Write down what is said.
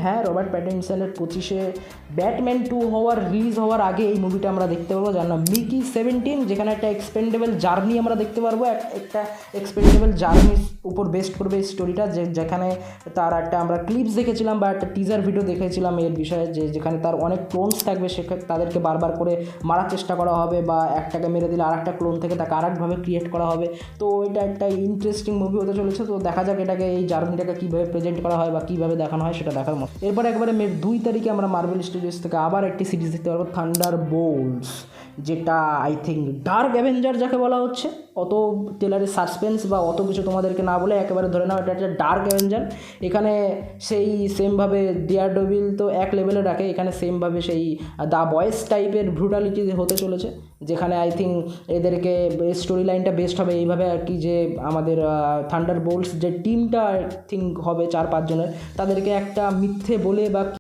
হ্যাঁ, Robert প্যাটিনসনের 25-এ Batman 2 release হওয়ার আগে এই মুভিটা আমরা দেখতে পাবো, যার নাম মিকি 17, যেখানে একটা এক্সপেন্ডেবল জার্নি আমরা দেখতে পারবো। একটা এক্সপেন্ডেবল জার্নির উপর বেস্ট করবে এই স্টোরিটা, যেখানে তার একটা আমরা ক্লিপস দেখেছিলাম বা একটা টিজার ভিডিও দেখেছিলাম এর বিষয়ে, যেখানে তার অনেক ক্লোনস থাকবে, সেখানে তাদেরকে বারবার করে মারার চেষ্টা করা হবে, বা একটাকে মেরে দিলে আর একটা ক্লোন থেকে তাকে আরেকভাবে ক্রিয়েট করা হবে। তো এটা একটা ইন্টারেস্টিং মুভি হতে চলেছে। তো দেখা যাক এটাকে, এই জার্নিটাকে কীভাবে প্রেজেন্ট করা হয় বা কীভাবে দেখানো হয় সেটা দেখার মতো। এরপরে একবারে মে 2 তারিখে আমরা মার্বেল স্টুডিওস থেকে আবার একটি সিরিজ দেখতে পারবো, থান্ডারবোল্টস, যেটা আই থিঙ্ক ডার্ক অ্যাভেঞ্জার যাকে বলা হচ্ছে। অত টেলারের সাসপেন্স বা অত কিছু তোমাদেরকে না বলে একেবারে ধরে নাও এটা একটা ডার্ক অ্যাভেঞ্জার। এখানে সেই সেমভাবে ডেয়ারডেভিল তো এক লেভেলে রাখে, এখানে সেমভাবে সেই দ্য বয়েস টাইপের ব্রুটালিটি হতে চলেছে, যেখানে আই থিঙ্ক এদেরকে স্টোরি লাইনটা বেস্ট হবে এইভাবে আর কি, যে আমাদের থান্ডারবোল্টস যে টিমটা আই থিঙ্ক হবে 4-5 জনের, তাদেরকে একটা মিথ্যে বলে বা